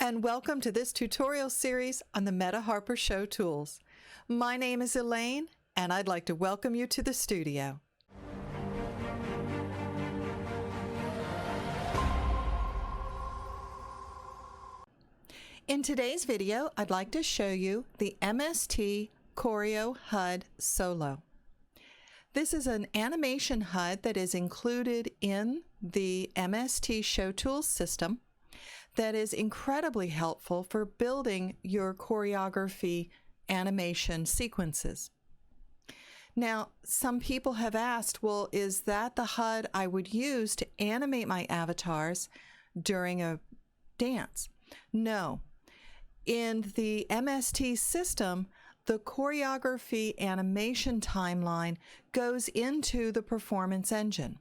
and welcome to this tutorial series on the MetaHarper Show tools. My name is Elaine, and I'd like to welcome you to the studio. In today's video, I'd like to show you the MST Choreo HUD Solo. This is an animation HUD that is included in the MST Show Tools system that is incredibly helpful for building your choreography animation sequences. Now, some people have asked, well, is that the HUD I would use to animate my avatars during a dance? No. In the MST system, the choreography animation timeline goes into the performance engine.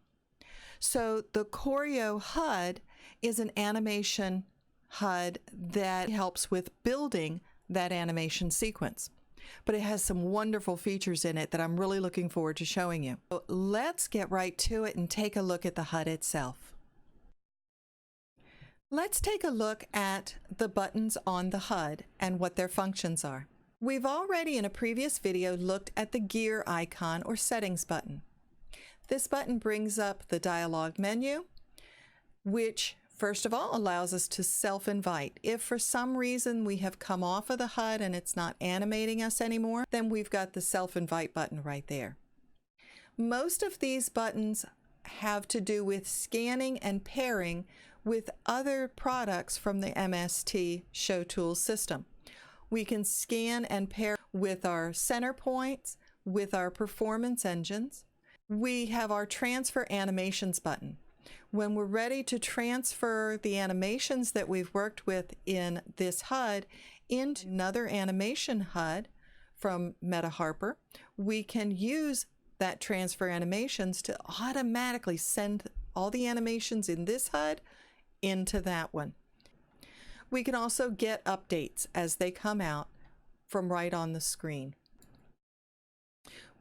So the Choreo HUD is an animation HUD that helps with building that animation sequence. But it has some wonderful features in it that I'm really looking forward to showing you. So let's get right to it and take a look at the HUD itself. Let's take a look at the buttons on the HUD and what their functions are. We've already in a previous video looked at the gear icon or settings button. This button brings up the dialog menu, which first of all allows us to self-invite. If for some reason we have come off of the HUD and it's not animating us anymore, then we've got the self-invite button right there. Most of these buttons have to do with scanning and pairing with other products from the MST Show Tools system. We can scan and pair with our center points, with our performance engines. We have our transfer animations button. When we're ready to transfer the animations that we've worked with in this HUD into another animation HUD from MetaHarper, we can use that transfer animations to automatically send all the animations in this HUD into that one. We can also get updates as they come out from right on the screen.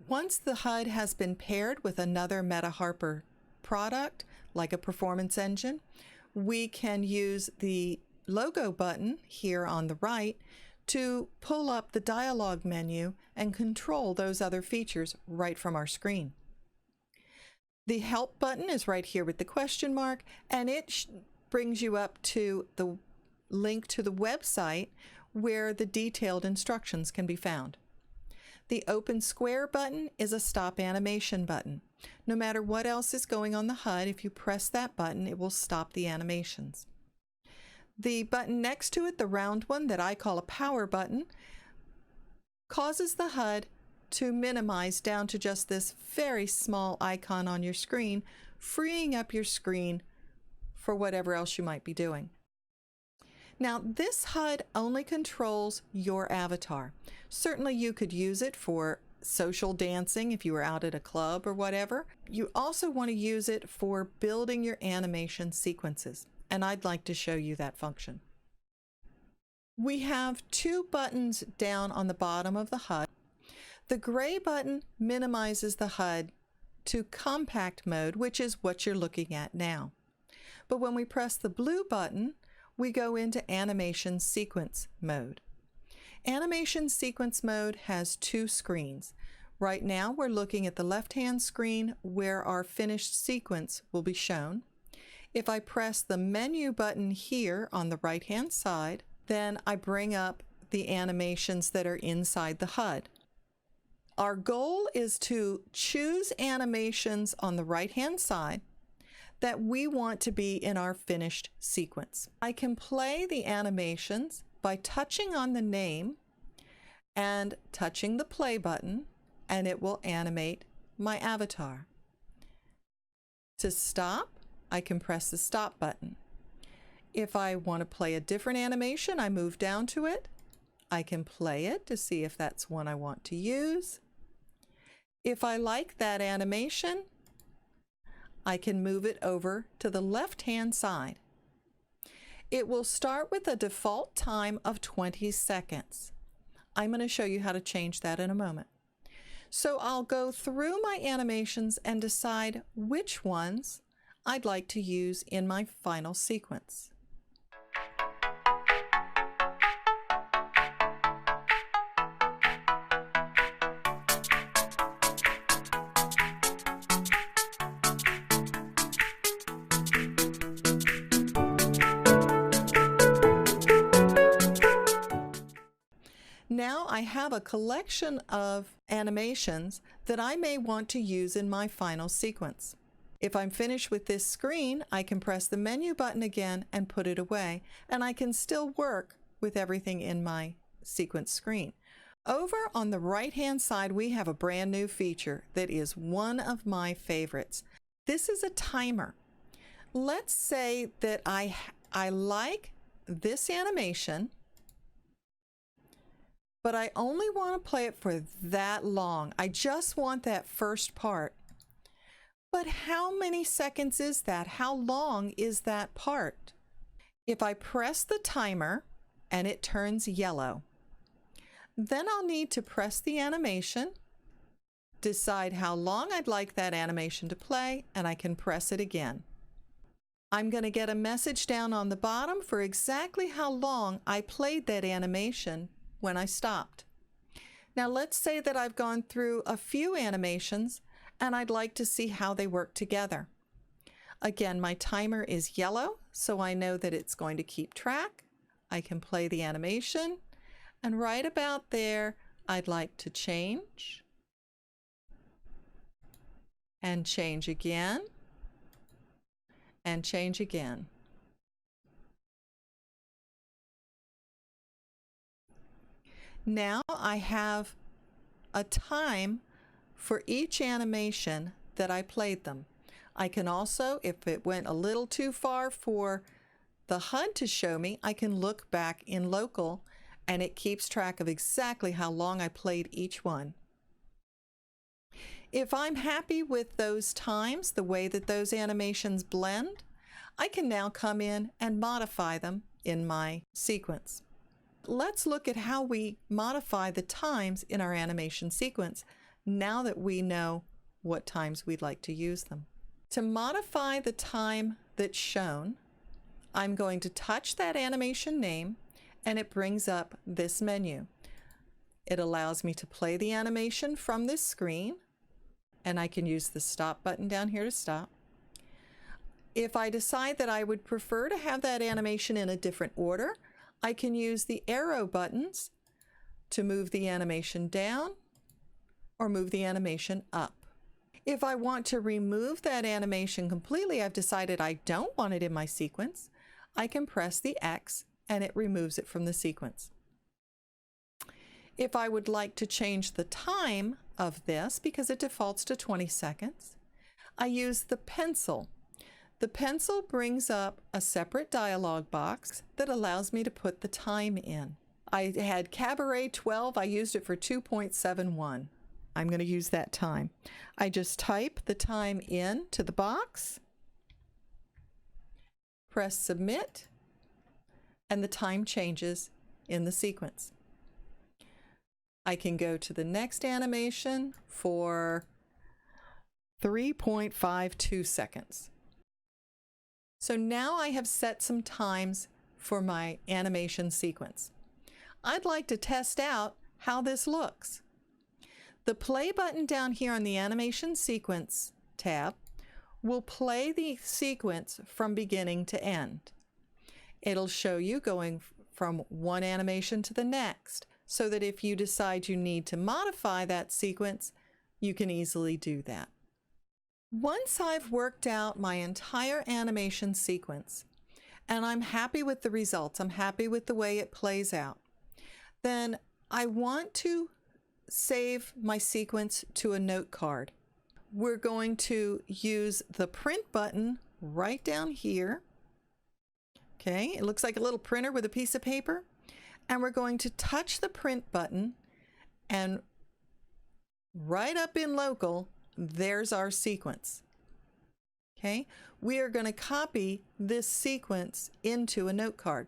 Once the HUD has been paired with another MetaHarper product, like a performance engine, we can use the logo button here on the right to pull up the dialog menu and control those other features right from our screen. The help button is right here with the question mark, and it brings you up to the link to the website where the detailed instructions can be found. The open square button is a stop animation button. No matter what else is going on the HUD, if you press that button, it will stop the animations. The button next to it, the round one that I call a power button, causes the HUD to minimize down to just this very small icon on your screen, freeing up your screen for whatever else you might be doing. Now, this HUD only controls your avatar. Certainly you could use it for social dancing if you were out at a club or whatever. You also want to use it for building your animation sequences, and I'd like to show you that function. We have two buttons down on the bottom of the HUD. The gray button minimizes the HUD to compact mode, which is what you're looking at now. But when we press the blue button, we go into animation sequence mode. Animation sequence mode has two screens. Right now we're looking at the left-hand screen where our finished sequence will be shown. If I press the menu button here on the right-hand side, then I bring up the animations that are inside the HUD. Our goal is to choose animations on the right-hand side that we want to be in our finished sequence. I can play the animations by touching on the name and touching the play button, and it will animate my avatar. To stop, I can press the stop button. If I want to play a different animation, I move down to it. I can play it to see if that's one I want to use. If I like that animation, I can move it over to the left-hand side. It will start with a default time of 20 seconds. I'm going to show you how to change that in a moment. So I'll go through my animations and decide which ones I'd like to use in my final sequence. I have a collection of animations that I may want to use in my final sequence. If I'm finished with this screen, I can press the menu button again and put it away, and I can still work with everything in my sequence screen. Over on the right-hand side, we have a brand new feature that is one of my favorites. This is a timer. Let's say that I like this animation, but I only want to play it for that long. I just want that first part. But how many seconds is that? How long is that part? If I press the timer and it turns yellow, then I'll need to press the animation, decide how long I'd like that animation to play, and I can press it again. I'm going to get a message down on the bottom for exactly how long I played that animation when I stopped. Now let's say that I've gone through a few animations and I'd like to see how they work together. Again, my timer is yellow, so I know that it's going to keep track. I can play the animation, and right about there, I'd like to change, and change again, and change again. Now I have a time for each animation that I played them. I can also, if it went a little too far for the HUD to show me, I can look back in local and it keeps track of exactly how long I played each one. If I'm happy with those times, the way that those animations blend, I can now come in and modify them in my sequence. Let's look at how we modify the times in our animation sequence now that we know what times we'd like to use them. To modify the time that's shown, I'm going to touch that animation name and it brings up this menu. It allows me to play the animation from this screen, and I can use the stop button down here to stop. If I decide that I would prefer to have that animation in a different order, I can use the arrow buttons to move the animation down or move the animation up. If I want to remove that animation completely, I've decided I don't want it in my sequence, I can press the X and it removes it from the sequence. If I would like to change the time of this, because it defaults to 20 seconds, I use the pencil. The pencil brings up a separate dialog box that allows me to put the time in. I had Cabaret 12, I used it for 2.71. I'm going to use that time. I just type the time in to the box, press submit, and the time changes in the sequence. I can go to the next animation for 3.52 seconds. So now I have set some times for my animation sequence. I'd like to test out how this looks. The play button down here on the animation sequence tab will play the sequence from beginning to end. It'll show you going from one animation to the next, so that if you decide you need to modify that sequence, you can easily do that. Once I've worked out my entire animation sequence, and I'm happy with the results, I'm happy with the way it plays out, then I want to save my sequence to a note card. We're going to use the print button right down here. Okay, it looks like a little printer with a piece of paper. And we're going to touch the print button, and right up in local, there's our sequence. Okay, we are going to copy this sequence into a note card.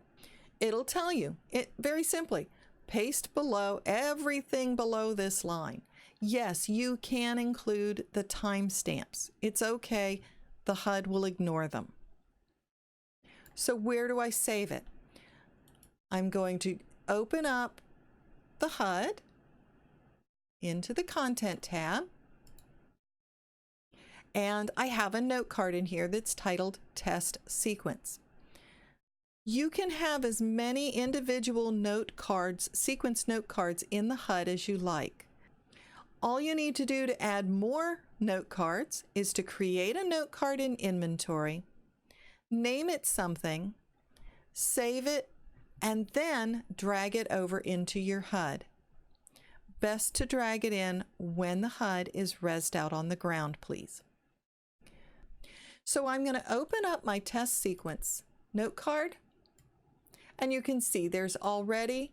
It'll tell you, very simply, paste below everything below this line. Yes, you can include the timestamps. It's okay, the HUD will ignore them. So where do I save it? I'm going to open up the HUD into the Content tab, and I have a note card in here that's titled Test Sequence. You can have as many individual note cards, sequence note cards in the HUD as you like. All you need to do to add more note cards is to create a note card in inventory, name it something, save it, and then drag it over into your HUD. Best to drag it in when the HUD is rezzed out on the ground, please. So I'm going to open up my test sequence note card, and you can see there's already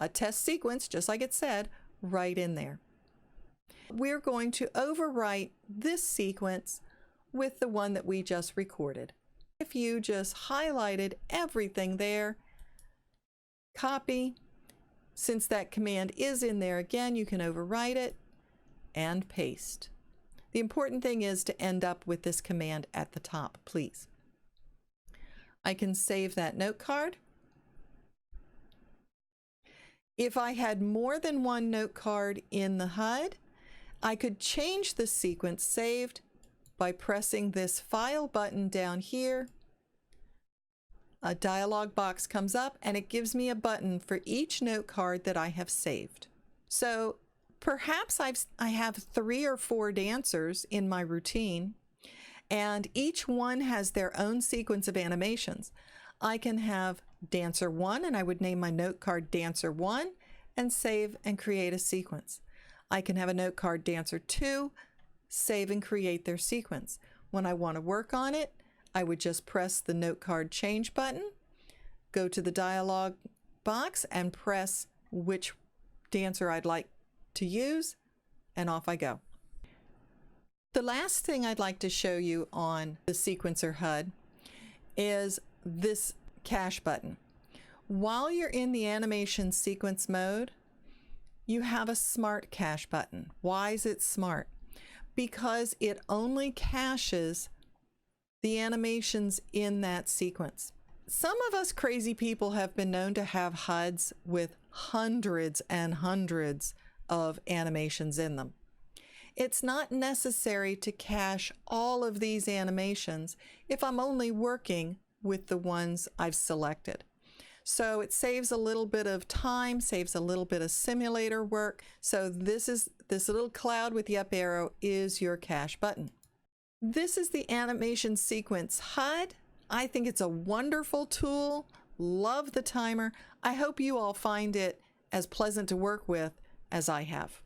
a test sequence, just like it said, right in there. We're going to overwrite this sequence with the one that we just recorded. If you just highlighted everything there, copy, since that command is in there again, you can overwrite it and paste. The important thing is to end up with this command at the top, please. I can save that note card. If I had more than one note card in the HUD, I could change the sequence saved by pressing this File button down here. A dialog box comes up and it gives me a button for each note card that I have saved. So perhaps I have 3 or 4 dancers in my routine, and each one has their own sequence of animations. I can have Dancer 1, and I would name my note card Dancer 1 and save and create a sequence. I can have a note card Dancer 2, save and create their sequence. When I want to work on it, I would just press the note card change button, go to the dialog box and press which dancer I'd like to use, and off I go. The last thing I'd like to show you on the sequencer HUD is this cache button. While you're in the animation sequence mode, you have a smart cache button. Why is it smart? Because it only caches the animations in that sequence. Some of us crazy people have been known to have HUDs with hundreds and hundreds of animations in them. It's not necessary to cache all of these animations if I'm only working with the ones I've selected. So it saves a little bit of time, saves a little bit of simulator work. So this little cloud with the up arrow is your cache button. This is the animation sequence HUD. I think it's a wonderful tool. Love the timer. I hope you all find it as pleasant to work with as I have.